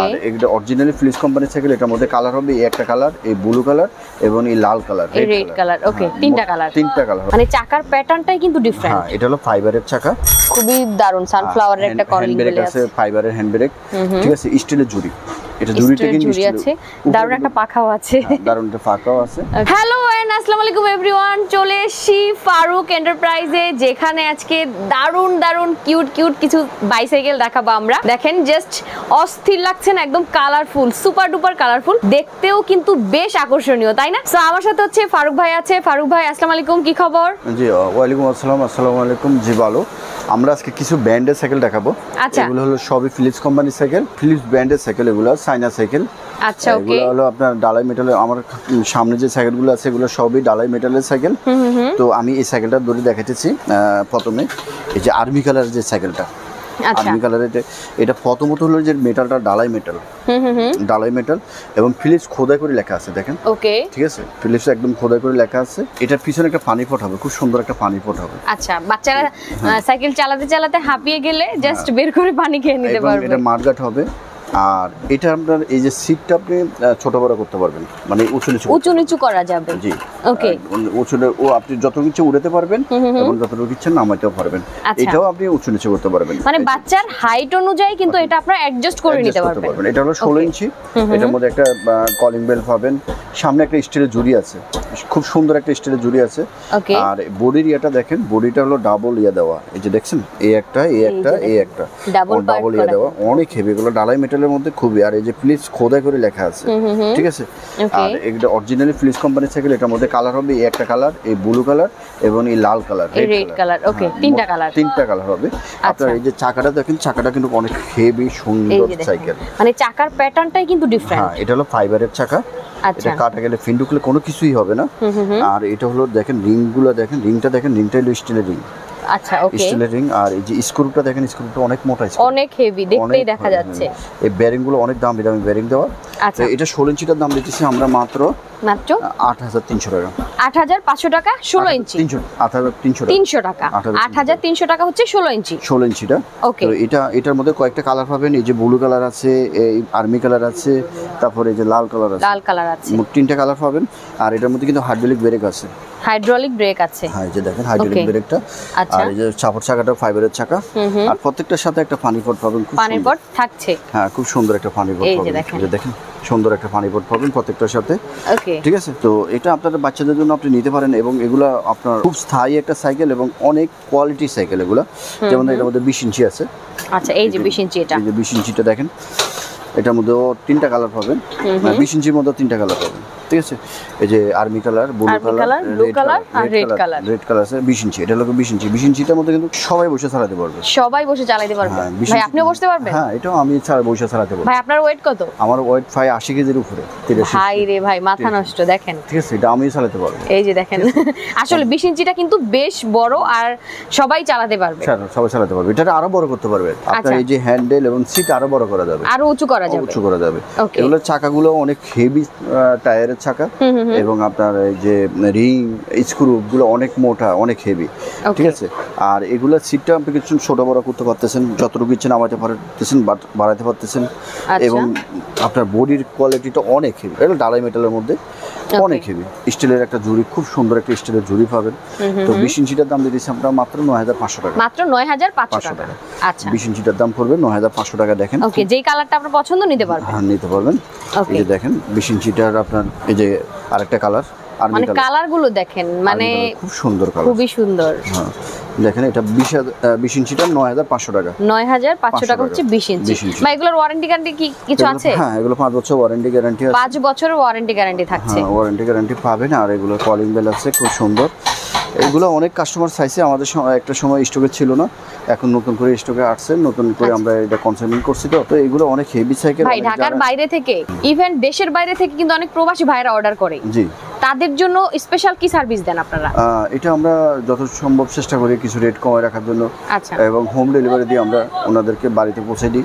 আর এটা originally Philips কোম্পানির cycle. এটার মধ্যে কালার হবে এই একটা কালার, এই ব্লু কালার এবং এই লাল কালার, রেড কালার। ওকে, তিনটা কালার মানে চাকার প্যাটার্নটাই কিন্তু ডিফারেন্ট। হ্যাঁ, এটা হলো ফাইবারের চাকা, খুবই দারুন। সানফ্লাওয়ারের একটা কলিং বেল আছে, ফাইবারের হ্যান্ড ব্রেক, ঠিক আছে, স্টিলের জুড়ি। এটা জুড়িটা কিন্তু জুড়ি আছে, দারুন একটা পাখাও আছে। দারুন একটা পাখাও আছে। হ্যালো এন্ড আসসালামু আলাইকুম এভরিওয়ান, চলে এসেছি ফারুক এন্টারপ্রাইজে, যেখানে আজকে দারুন কিউট কিছু বাইসাইকেল দেখাবো আমরা। দেখেন, জাস্ট অস্থির লাগছে না? একদম কালারফুল, সুপার ডুপার কালারফুল, দেখতেও কিন্তু বেশ আকর্ষণীয়, তাই না? সো আমার সাথে হচ্ছে ফারুক ভাই আছে। ফারুক ভাই, আসসালামু আলাইকুম, কি খবর? জি ওয়ালাইকুম আসসালাম। আসসালামু আলাইকুম। জি ভালো। আমরা আজকে কিছু ব্র্যান্ডের সাইকেল দেখাবো। আচ্ছা, এগুলো হলো সবই ফিলিপস কোম্পানির সাইকেল, ফিলিপস ব্র্যান্ডের সাইকেল, এগুলো চায়না সাইকেল। আচ্ছা, ওকে। এগুলো হলো আপনার ডালাই মেটালের। আমার সামনে যে সাইকেলগুলো আছে এগুলো সবই ডালাই মেটালের সাইকেল। তো আমি এই সাইকেলটা ধরে দেখাতেছি। প্রথমে এই যে আর্মি কালার যে সাইকেলটা, আর্মি কালারের, এটা প্রথমত হলো যে মেটালটা ডালাই মেটাল, ডালাই মেটাল এবং ফিলিপস খোদাই করে লেখা আছে, দেখেন। ওকে, ঠিক আছে, ফিলিপস একদম খোদাই করে লেখা আছে। এটার পিছনে একটা পানি পট হবে, খুব সুন্দর একটা পানি পট হবে। আচ্ছা, বাচ্চারা সাইকেল চালাতে হাঁপিয়ে গেলে জাস্ট বের করে পানি খেয়ে নিতে পারবে। এটা মাঠগাট হবে। আর এটা আপনার এই যে সিটটা আপনি ছোট বড় করতে পারবেন, মানে উঁচু নিচু করা যাবে। জি, ওকে। আপনি যত কিছু উড়াতে পারবেন এবং যতটুকু ইচ্ছা নামাইতেও পারবেন। এটাও আপনি উঁচু নিচু করতে পারবেন, মানে বাচ্চার হাইট অনুযায়ী কিন্তু এটা আপনারা অ্যাডজাস্ট করে নিতে পারবেন। এটা হলো 16 ইঞ্চি। এটার মধ্যে একটা কলিং বেল পাবেন, সামনে একটা স্টিলের জুড়ি আছে, খুব সুন্দর একটা স্টিলের জুড়ি আছে। আর বডির ইয়েটা দেখেন, বডিটা হলো ডাবল ইয়ে দেওয়া, এই যে দেখছেন, এই একটা ডাবল ইয়ে দেওয়া, অনেক হেভি। এগুলো ডালাই মেটালের মধ্যে খুবই। আর এই যে ফিলিপস খোদাই করে লেখা আছে, ঠিক আছে। আর এটা অরিজিনালি ফিলিপস কোম্পানির সাইকেল। এটার মধ্যে কালার হবে এই একটা কালার, এই ব্লু কালার এবং এই লাল কালার, রেড কালার। ওকে, তিনটা কালার হবে। আপনার এই যে চাকাটা দেখেন, চাকাটা কিন্তু অনেক হেভি সুন্দর সাইকেল, মানে চাকার প্যাটার্নটাই কিন্তু ডিফারেন্ট। হ্যাঁ, এটা হলো ফাইবারের চাকা। এটা কাটা গেলে ফিন ঢুকলে কোনো কিছুই হবে না। আর এটা হলো দেখেন, রিংগুলো দেখেন, রিংটা হলো স্টিলের রিং। আচ্ছা, ওকে, স্টিলের রিং। আর এই যে স্ক্রুটা দেখেন, স্ক্রুটা অনেক মোটা, অনেক হেভি, দেখতেই দেখা যাচ্ছে। এই বেয়ারিং গুলো অনেক দামি বেয়ারিং দেওয়া। আচ্ছা, এটা 16 ইঞ্চিটার দাম দিতেছি আমরা মাত্র 8300 টাকা। 8500 টাকা 16 ইঞ্চি। 300 টাকা, 8300 টাকা হচ্ছে 16 ইঞ্চিটা। ওকে, তো এটার মধ্যে কয়েকটা কালার পাবেন। এই যে ব্লু কালার আছে, এই আর্মি কালার আছে, তারপরে এই যে লাল কালার আছে, মোট 3টা কালার পাবেন। আর এটার মধ্যে কিন্তু হাইড্রোলিক ব্রেক আছে। হ্যাঁ, যে দেখেন হাইড্রোলিক ব্রেকটা। আর এই যে চাকাটা ফাইবারের চাকা। আর প্রত্যেকটার সাথে একটা পানি পট পাবেন, পানি পট থাকছে। হ্যাঁ, খুব সুন্দর একটা পানি পট পাবেন, এই যে দেখেন, সুন্দর একটা পানি পট পাবেন প্রত্যেকটার সাথে। ওকে, ঠিক আছে। তো এটা আপনাদের বাচ্চাদের জন্য আপনি নিতে পারেন এবং এগুলা আপনার খুব স্থায়ী একটা সাইকেল এবং অনেক কোয়ালিটি সাইকেল এগুলা। যেমন এটার মধ্যে 20 ইঞ্চি আছে। আচ্ছা, এই যে 20 ইঞ্চি, এই যে 20 ইঞ্চিটা দেখেন, এটার মধ্যেও 3টা কালার পাবেন। 20 ইঞ্চির মধ্যে 3টা কালার পাবেন, ঠিক আছে। এই যে army colour, blue colour, red colour আছে। 20 ইঞ্চি, এটা হলো 20 ইঞ্চি। 20 ইঞ্চিটার মধ্যে কিন্তু সবাই বসে চালাতে পারবে, ভাই আপনিও বসতে পারবেন? হ্যাঁ, এটাও আমি বসে চালাতে পারবো। ভাই আপনার ওয়েট কত? আমার ওয়েট 80 কেজির উপরে। ভাই রে ভাই, মাথা নষ্ট। দেখেন, ঠিক আছে, এটা আমিও চালাতে পারবো। এই যে দেখেন, আসলে 20 ইঞ্চিটা কিন্তু বেশ বড়, আর সবাই চালাতে পারবে। সবাই চালাতে পারবে। এটা আরো বড় করতে পারবে আপনার। এই যে হ্যান্ডেল এবং সিট আরো বড় করা যাবে, আরো উঁচু করা যাবে। এগুলোর চাকাগুলো অনেক হেভি টায়ারের চাকা এবং আপনার এই যে রিং স্ক্রু গুলো অনেক মোটা, অনেক হেভি, ঠিক আছে। আর এগুলোর সিটটা আপনি কিছু ছোট বড় করতে পারতেছেন, যতটুকু ইচ্ছে নামাতে পারতেছেন, বাড়াতে পারতেছেন। এবং আপনার বডির কোয়ালিটিটা অনেক হেভি। এটা ডালাই মেটালের মধ্যে অনেক হেভি। স্টিলের একটা জুড়ি, খুব সুন্দর একটা স্টিলের জুড়ি পাবেন। তো 20 ইঞ্চিটার দাম দিয়েছি আমরা মাত্র 9500 টাকা। মাত্র 9500 টাকা। আচ্ছা, 20 ইঞ্চিটার দাম পড়বে 9500 টাকা। দেখেন, ওকে, যেই কালারটা আপনার পছন্দ নিতে পারবেন। হ্যাঁ, নিতে পারবেন। এই যে দেখেন 20 ইঞ্চিটার আপনার এই যে আরেকটা কালার, মানে কালারগুলো দেখেন, মানে খুব সুন্দর কালার, খুবই সুন্দর। হ্যাঁ, দেখেন, এটা 20 ইঞ্চিটা 9500 টাকা। 9500 টাকা হচ্ছে 20 ইঞ্চি। ভাই এগুলোর ওয়ারেন্টি গ্যারান্টি কি কিছু আছে? হ্যাঁ, এগুলো 5 বছর ওয়ারেন্টি গ্যারান্টি আছে। 5 বছরের ওয়ারেন্টি গ্যারান্টি থাকছে। হ্যাঁ, ওয়ারেন্টি গ্যারান্টি পাবেন। আর এগুলো কলিং বেল আছে, খুব সুন্দর। এগুলো অনেক কাস্টমার চাইছে, আমাদের একটা সময় স্টকে ছিল না, এখন নতুন করে স্টকে আসছে, নতুন করে আমরা এটা কনসাইনমেন্ট করছি। তো এগুলো অনেক হেভি সাইকেল। ভাই ঢাকার বাইরে থেকে, ইভেন দেশের বাইরে থেকে কিন্তু অনেক প্রবাসী ভাইরা অর্ডার করে। জি, তাদের জন্য স্পেশাল কি সার্ভিস দেন আপনারা? এটা আমরা যত সম্ভব চেষ্টা করি কিছু রেট কমায় রাখার জন্য। আচ্ছা, এবং হোম ডেলিভারি দিয়ে আমরা ওনাদেরকে বাড়িতে পৌঁছে দিই।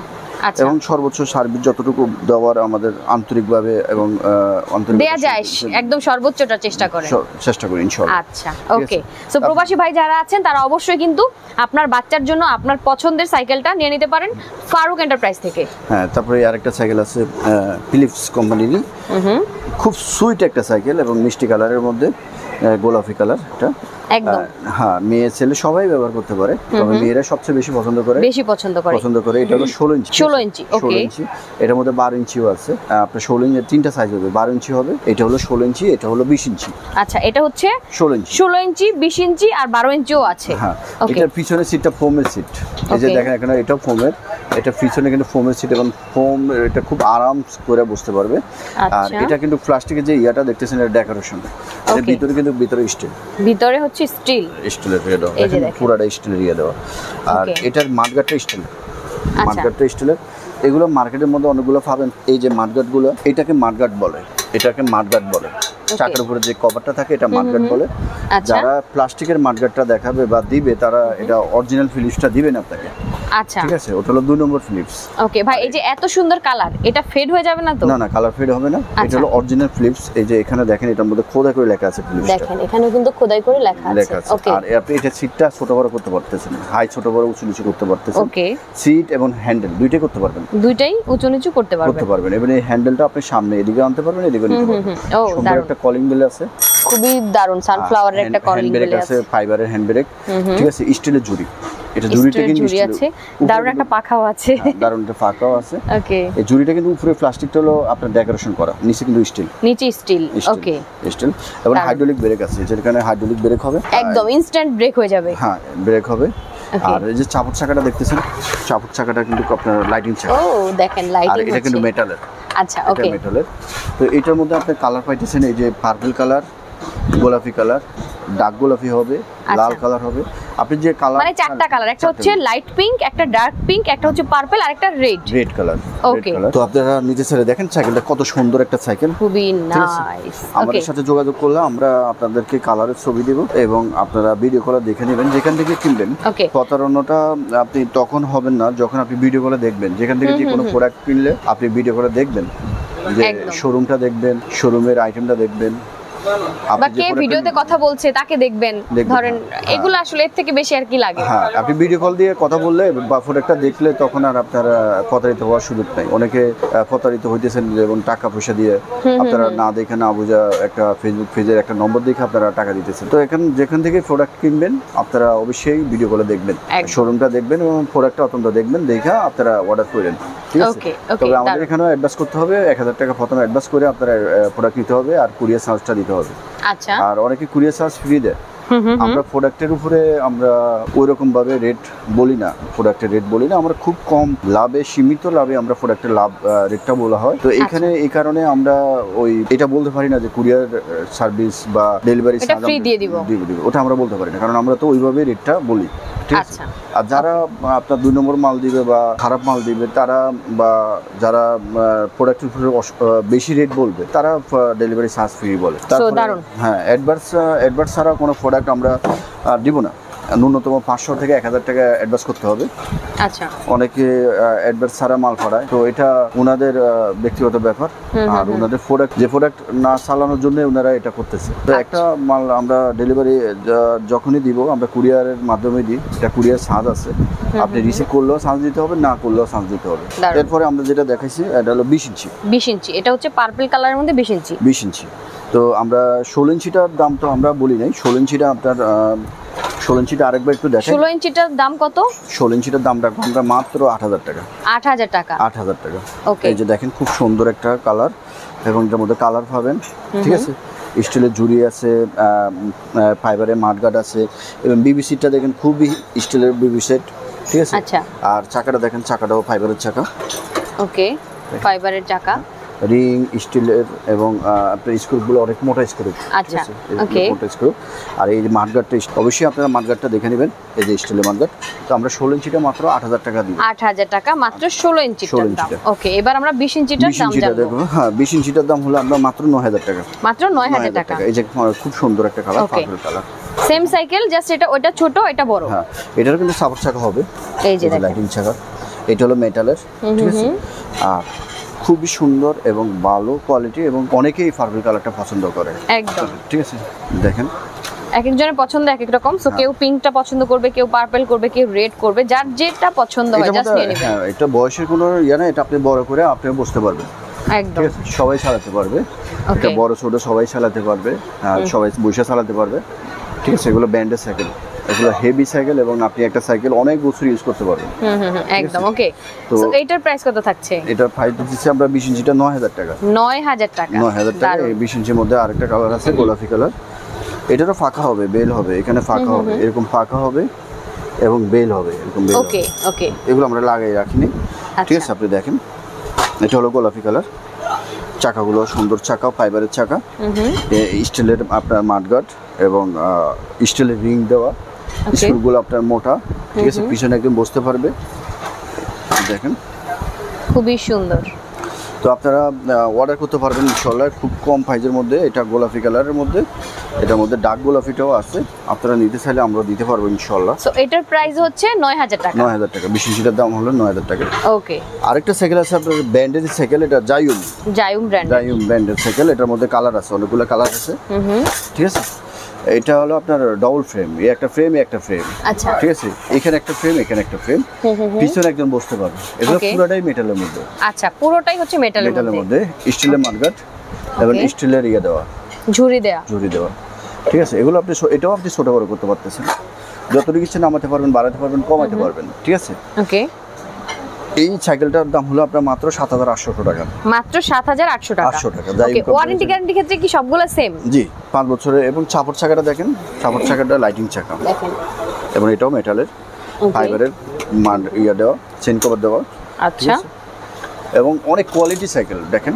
এবং সর্বোচ্চ সার্ভিস যতটুকু দেওয়ার আমাদের আন্তরিকভাবে এবং দেয়া যায় একদম সর্বোচ্চটা চেষ্টা করি ইনশাআল্লাহ। আচ্ছা ওকে, সো প্রবাসী ভাই যারা আছেন তারা অবশ্যই কিন্তু আপনার বাচ্চার জন্য আপনার পছন্দের সাইকেলটা নিয়ে নিতে পারেন ফারুক এন্টারপ্রাইজ থেকে। হ্যাঁ, তারপরে আরেকটা সাইকেল আছে ফিলিপস কোম্পানির, খুব সুইট একটা সাইকেল এবং মিষ্টি কালারের মধ্যে গোলাপি কালার, এটা একদম হ্যাঁ মেয়ে ছেলে সবাই ব্যবহার করতে পারে, তবে মেয়েরা সবচেয়ে বেশি পছন্দ করে। এটা হলো 16 ইঞ্চি। 16 ইঞ্চি, ওকে। এটার মধ্যে 12 ইঞ্চিও আছে। আপনার 16 ইঞ্চি তিনটা সাইজ হবে, 12 ইঞ্চি হবে, এটা হলো 16 ইঞ্চি, এটা হলো 20 ইঞ্চি। আচ্ছা, এটা হচ্ছে 16 ইঞ্চি, 16 ইঞ্চি, 20 ইঞ্চি আর 12 ইঞ্চিও আছে। হ্যাঁ, এটার পিছনে সিটটা ফোমের সিট, এই যে দেখেন এখানে এটাও ফোমের, এটা পিছনে কিন্তু ফোমের সিট এবং ফোম, এটা খুব আরাম করে বসতে পারবে। আর এটা কিন্তু প্লাস্টিকের যে ইয়াটা দেখতেছেন এটা ডেকোরেশন, এর ভিতরে কিন্তু স্টিল, ভিতরে হচ্ছে স্টিলের দেওয়া, পুরাটা স্টিলের ইয়ে দেওয়া। আর এটার মাঠগাটটা স্টিলের। এগুলো মার্কেটের মধ্যে অনেকগুলো পাবেন, এই যে মাঠগাট গুলো, এটাকে মাঠগাট বলে, চাকার উপরে যে কভারটা থাকে এটা মাঠগাট বলে। যারা প্লাস্টিকের মাঠগাটটা দেখাবে বা দিবে তারা এটা অরিজিনাল ফিলিপসটা দিবেন আপনাকে। আচ্ছা, ঠিক আছে, ওটা হলো 2 নম্বর ফিলিপস। ওকে ভাই, এই যে এত সুন্দর কালার, এটা ফেড হয়ে যাবে না তো? না, কালার ফেড হবে না, এটা হলো অরিজিনাল ফিলিপস। এই যে এখানে দেখেন এটার মধ্যে খোদাই করে লেখা আছে ফিলিপসটা, দেখেন এখানেও কিন্তু খোদাই করে লেখা আছে। ওকে, আর আপনি এটা সিটটা ছোট বড় করতে পারতেছেন, হাই ছোট বড় উঁচু নিচু করতে পারতেছেন। ওকে, সিট এবং হ্যান্ডেল দুইটাই করতে পারবেন, দুইটাই উঁচু নিচু করতে পারবেন। এবং এই হ্যান্ডেলটা আপনি সামনে এদিকে আনতে পারবেন, এদিকে নিতে পারবেন। সুন্দর একটা কলিং বেল আছে, খুবই দারুণ, সানফ্লাওয়ারের একটা কলিং বেল আছে, ফাইবারের হ্যান্ড ব্রেক, ঠিক আছে, স্টিলের জুড়ি, এটা জুড়িটা কিন্তু জুড়ি আছে, দারুণ একটা পাখাও আছে। দারুণ একটা পাখাও আছে। ওকে, এই জুড়িটা কিন্তু উপরে প্লাস্টিকটা হলো আপনার ডেকোরেশন করা, নিচে কিন্তু স্টিল, ওকে স্টিল। এবং হাইড্রোলিক ব্রেক আছে, যেখানে হাইড্রোলিক ব্রেক হবে, একদম ইনস্ট্যান্ট ব্রেক হয়ে যাবে। হ্যাঁ, ব্রেক হবে। আর এই যে চাপড় চাকাটা দেখতেছেন, চাপড় চাকাটা কিন্তু আপনার লাইটিং চাকা। ও দেখেন, লাইটিং হচ্ছে, এটা কিন্তু মেটালের। আচ্ছা, ওকে, মেটালের। তো এটার মধ্যে আপনি কালার পাইতেছেন, এই যে পার্পল কালার, গোলাপি কালার, ডার্ক গোলাপি হবে, লাল কালার হবে। আপনি যে কালার, মানে চারটা কালার, একটা হচ্ছে লাইট পিঙ্ক, একটা ডার্ক পিঙ্ক, একটা হচ্ছে পার্পল আর একটা রেড কালার। ওকে, তো আপনারা নিচে ছেড়ে দেখেন সাইকেলটা কত সুন্দর একটা সাইকেল, খুবই নাইস। আমাদের সাথে যোগাযোগ করলে আমরা আপনাদেরকে কালারের ছবি দেব এবং আপনারা ভিডিও কলে দেখে নেবেন যেখান থেকে কিনবেন। প্রতারণাটা আপনি তখন হবেন না যখন আপনি ভিডিও কলে দেখবেন, যেখান থেকে যে কোনো প্রোডাক্ট কিনলে আপনি ভিডিও কলে দেখবেন, যে শোরুমটা দেখবেন, শোরুমের আইটেমটা দেখবেন, বা কে ভিডিওতে কথা বলছে তাকে দেখবেন। ধরেন এগুলো আসলে এর থেকে বেশি আর কি লাগে। হ্যাঁ, আপনি ভিডিও কল দিয়ে কথা বললে বা প্রোডাক্টটা দেখলে তখন আর আপনারা প্রতারিত হওয়ার সুযোগ নাই। অনেকে প্রতারিত হইতেছেন এবং টাকা পয়সা দিয়ে আপনারা না দেখে না বুঝা একটা ফেসবুক পেজের একটা নম্বর দেখে আপনারা টাকা দিতেছেন। তো যেখান থেকে প্রোডাক্ট কিনবেন আপনারা অবশ্যই ভিডিও কলে দেখবেন, শোরুমটা দেখবেন এবং প্রোডাক্টটা অত্যন্ত দেখবেন, দেখে আপনারা অর্ডার করেন। ঠিক আছে, তবে আমাদের এখানেও অ্যাডভান্স করতে হবে, 1000 টাকা প্রথমে অ্যাডভান্স করে আপনারা প্রোডাক্ট নিতে হবে আর কুরিয়ার চার্জটা দিতে হবে। আচ্ছা, আর অনেকে কুরিয়ার চার্জ ফ্রি দেয়। আমরা প্রোডাক্টের উপরে আমরা ওই রকম ভাবে রেট বলি না, প্রোডাক্টের রেট বলি না, আমরা খুব কম লাভে, সীমিত লাভে আমরা প্রোডাক্টের লাভ রেটটা বলা হয়। তো এখানে এই কারণে আমরা ওই এটা বলতে পারি না যে কুরিয়ার সার্ভিস বা ডেলিভারি চার্জ ফ্রি দিয়ে দিব, ওটা আমরা বলতে পারি না, কারণ আমরা তো ওইভাবে রেটটা বলি। ঠিক আছে, আর যারা আপনার 2 নম্বর মাল দিবে বা খারাপ মাল দিবে তারা, বা যারা প্রোডাক্টের উপরে বেশি রেট বলবে তারা ডেলিভারি চার্জ ফ্রি বলে। তারপরে হ্যাঁ, অ্যাডভান্স ছাড়া কোনো প্রোডাক্ট আমরা দিব না, ন্যূনতম 500 থেকে 1000 টাকা অ্যাডভান্স করতে হবে। আচ্ছা, অনেকে অ্যাডভান্স ছাড়া মাল পাঠায়, তো এটা ওনাদের ব্যক্তিগত ব্যাপার। আর ওনাদের যে প্রোডাক্ট না চালানোর জন্য ওনারা এটা করতেছে। তো একটা মাল আমরা ডেলিভারি যখনই দিব আমরা কুরিয়ারের মাধ্যমে দিই, এটা কুরিয়ার চার্জ আছে, আপনি রিসিভ করলেও চার্জ দিতে হবে, না করলেও চার্জ দিতে হবে। এরপরে আমরা যেটা দেখাইছি এটা হলো 20 ইঞ্চি, এটা হচ্ছে পার্পল কালারের মধ্যে 20 ইঞ্চি। তো আমরা 16 ইঞ্চিটার দাম তো আমরা বলি নাই, 16 ইঞ্চিটা আপনার 16 ইঞ্চিটা আরেকবার একটু দেখেন। 16 ইঞ্চিটার দাম কত? 16 ইঞ্চিটার দাম রাখবো আমরা মাত্র 8000 টাকা। 8000 টাকা। 8000 টাকা। এই যে দেখেন খুব সুন্দর একটা কালার এবং এর মধ্যে কালার পাবেন। ঠিক আছে, স্টিলের জুড়ি আছে, ফাইবারের মাঠগার্ড আছে এবং বিবিসিটা দেখেন খুবই স্টিলের বিবি সেট। ঠিক আছে, আর চাকাটা দেখেন, চাকাটাও ফাইবারের চাকা। ওকে, ফাইবারের চাকা, রিং স্টিলের এবং আপনার স্ক্রুগুলো অনেক মোটা স্ক্রু। আচ্ছা, ওকে, মোটা স্ক্রু। আর এই যে মাঠগার্ডটা অবশ্যই আপনারা মাঠগার্ডটা দেখে নেবেন, এই যে স্টিলের মাঠগার্ড। তো আমরা 16 ইঞ্চিটা মাত্র 8000 টাকা দিই। 8000 টাকা মাত্র 16 ইঞ্চিটার দাম। ওকে, এবার আমরা 20 ইঞ্চিটার দাম জানবো। হ্যাঁ, 20 ইঞ্চিটার দাম হলো আমরা মাত্র 9000 টাকা। মাত্র 9000 টাকা। এই যে খুব সুন্দর একটা colour, purple colour. Same cycle, just এটা ওটা ছোট এটা বড়। হ্যাঁ, এটার কিন্তু সাপোর্ট চাকা হবে, এই যে লাইটিং চাকা। এটা হলো মেটালের, ঠিক আছে। আর খুবই সুন্দর এবং ভালো কোয়ালিটি, এবং অনেকেই পার্পল কালারটা পছন্দ করে একদম, ঠিক আছে। দেখেন এক একজনের পছন্দ এক এক রকম, সো কেউ পিঙ্কটা পছন্দ করবে, কেউ পার্পল করবে, কেউ রেড করবে, যার যেটা পছন্দ হয় এটার জাস্ট মধ্যে নিয়ে নেবেন। হ্যাঁ, এটা বয়সের কোনো ইয়ে না, এটা আপনি বড় করে আপনি বুঝতে পারবেন, একদম ঠিক আছে। সবাই চালাতে পারবে, এটা ওকে, বড় ছোট সবাই চালাতে পারবে, আর সবাই বসে চালাতে পারবে, ঠিক আছে। এগুলো ব্যান্ডের সাইকেল, এগুলো হেভি সাইকেল, এবং আপনি একটা সাইকেল অনেক বছর ইউজ করতে পারবেন। একদম ওকে। তো সো এইটার প্রাইস কত থাকছে? এটার প্রাইস দিচ্ছি আমরা 20 ইঞ্চিটা 9000 টাকা। 9000 টাকা, 9000 টাকা। এই 20 ইঞ্চির মধ্যে আরেকটা কালার আছে গোলাপি কালার, এটারও ফাঁকা হবে, বেল হবে, এখানে ফাঁকা হবে, এরকম ফাঁকা হবে এবং বেল হবে, এরকম বেল হবে। ওকে ওকে, এগুলো আমরা লাগাই রাখিনি, ঠিক আছে। আপনি দেখেন এটা হলো গোলাপি কালার, চাকাগুলো সুন্দর চাকা, ফাইবারের চাকা, স্টিলের আপনার মাঠগার্ড এবং স্টিলের রিং দেওয়া, স্ক্রুগুলো আপনার মোটা, ঠিক আছে। পিছনে একদম বসতে পারবে, দেখেন খুবই সুন্দর। তো আপনারা অর্ডার করতে পারবেন ইনশাল্লাহ খুব কম প্রাইজের মধ্যে। এটা গোলাপি কালারের মধ্যে, এটার মধ্যে ডার্ক গোলাপিটাও আছে, আপনারা নিতে চাইলে আমরা দিতে পারবো ইনশাল্লাহ। সো এটার প্রাইস হচ্ছে 9000 টাকা। 9000 টাকা, 20 ইঞ্চিটার দাম হলো 9000 টাকা। ওকে, আরেকটা সাইকেল আছে আপনার ব্র্যান্ডের সাইকেল, এটা জায়ুম ব্র্যান্ড, জায়ুম ব্র্যান্ডের সাইকেল। এটার মধ্যে কালার আছে, অনেকগুলো কালার আছে, ঠিক আছে। এটা হলো আপনার ডবল ফ্রেম, এই একটা ফ্রেম, এই একটা ফ্রেম, আচ্ছা ঠিক আছে। এখানে একটা ফ্রেম, এখানে একটা ফ্রেম, পিছনে একজন বসতে পারবে। এগুলো Okay. পুরোটাই মেটালের মধ্যে, আচ্ছা পুরোটাই হচ্ছে মেটালের মেটালের মধ্যে, মধ্যে স্টিলের মার্গাট এবং Okay. স্টিলের ইয়ে দেওয়া, ঝুরি দেয়া। ঝুড়ি দেওয়া, ঠিক আছে। এগুলো আপনি এটাও আপনি ছোট বড় করতে পারতেছেন, যতটুকু ইচ্ছে নামাতে পারবেন, বাড়াতে পারবেন, কমাতে পারবেন, ঠিক আছে। ওকে, এই সাইকেলটার দাম হলো আপনার মাত্র 7800 টাকা। মাত্র 7800 টাকা। 800 টাকা। ওকে, ওয়ারেন্টি গ্যারান্টি ক্ষেত্রে কি সবগুলো সেম? জি, 5 বছরের। এবং চাপড় চাকাটা দেখেন, চাপড় চাকাটা লাইটিং চাকা, দেখেন এবং এটাও মেটালের, Okay. ফাইবারের ইয়ে দেওয়া, চেন কভার দেওয়া, ঠিক আচ্ছা আছে। এবং অনেক কোয়ালিটি সাইকেল, দেখেন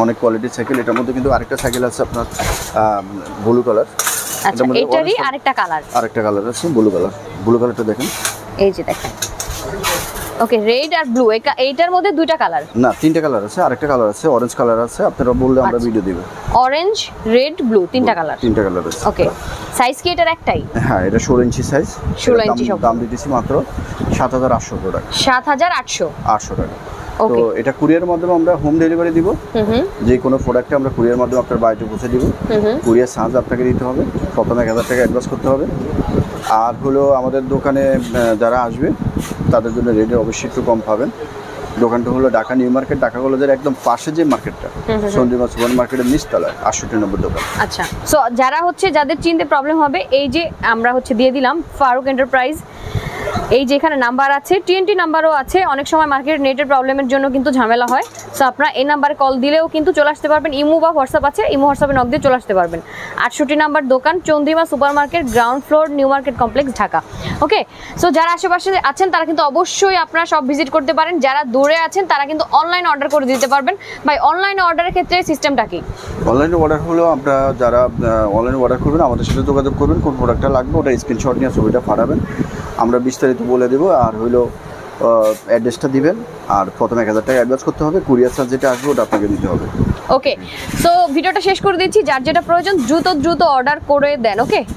অনেক কোয়ালিটি সাইকেল। এটার মধ্যে কিন্তু আরেকটা সাইকেল আছে আপনার ব্লু কালার, আচ্ছা, এটারই আরেকটা কালার, আরেকটা কালার আছে ব্লু কালার। ব্লু কালারটা দেখেন, এই যে দেখেন। ওকে, রেড আর ব্লু, এইটার মধ্যে দুইটা কালার না 3টে কালার আছে, আরেকটা কালার আছে অরেঞ্জ কালার আছে, আপনারা বললে আমরা আচ্ছা। ভিডিও দিব। অরেঞ্জ, রেড, ব্লু, তিনটা কালার। 3টে কালার আছে। ওকে, সাইজ কি এটার একটাই? হ্যাঁ, এটা 16 ইঞ্চি সাইজ। 16 ইঞ্চি সব। দাম দিতেছি মাত্র 7800 টাকা। 7800। 800 টাকা। তো ওকে, এটা কুরিয়ারের মাধ্যমে আমরা হোম ডেলিভারি দিব। যে কোনো প্রোডাক্টে আমরা কুরিয়ার মাধ্যমে আপনার বাড়িতে পৌঁছে দিব। কুরিয়ার চার্জ আপনাকে দিতে হবে, প্রথমে 1000 টাকা অ্যাডভান্স করতে হবে। আর হলো আমাদের দোকানে যারা আসবে তাদের জন্য রেটে অবশ্যই একটু কম পাবেন। দোকানটা হলো ঢাকা নিউ মার্কেট, ঢাকা কলেজের একদম পাশে যে মার্কেটটা, সঞ্জীবন সুপার মার্কেটের নিচতলায় 68 নম্বর দোকান। আচ্ছা, সো যারা হচ্ছে যাদের চিনতে প্রবলেম হবে, এই যে আমরা হচ্ছে দিয়ে দিলাম ফারুক এন্টারপ্রাইজ, এই যে এখানে নাম্বার আছে, টিএনটি নাম্বারও আছে। অনেক সময় মার্কেট নেটের প্রবলেমের জন্য কিন্তু ঝামেলা হয়, সো আপনারা এই নাম্বারে কল দিলেও কিন্তু চলে আসতে পারবেন। ইমো বা হোয়াটসঅ্যাপ আছে, ইমো হোয়াটসঅ্যাপে নক দিয়ে চলে আসতে পারবেন। 68 নাম্বার দোকান, Chandrima Super Market, ground floor, New Market complex, Dhaka. Okay, so যারা আশেপাশে আছেন তারা কিন্তু অবশ্যই আপনারা সব ভিজিট করতে পারেন। যারা দূরে আছেন তারা কিন্তু অনলাইন অর্ডার করে দিতে পারবেন। ভাই, অনলাইনে অর্ডারের ক্ষেত্রে সিস্টেমটা কি? অনলাইনে অর্ডার হলো আপনারা যারা অনলাইনে অর্ডার করবেন আমাদের সাথে যোগাযোগ করবেন, কোন প্রোডাক্টটা লাগবে ওটা স্ক্রিনশট নিয়ে ছবিটা পাঠাবেন, আমরা বিস্তারিত বলে দেবো। আর হইলো অ্যাড্রেসটা দিবেন, আর প্রথমে 1000 টাকা অ্যাডভান্স করতে হবে, কুরিয়ার চার্জ যেটা আসবে ওটা আপনাকে দিতে হবে। ওকে, সো ভিডিওটা শেষ করে দিচ্ছি। যার যেটা প্রয়োজন দ্রুত অর্ডার করে দেন। ওকে।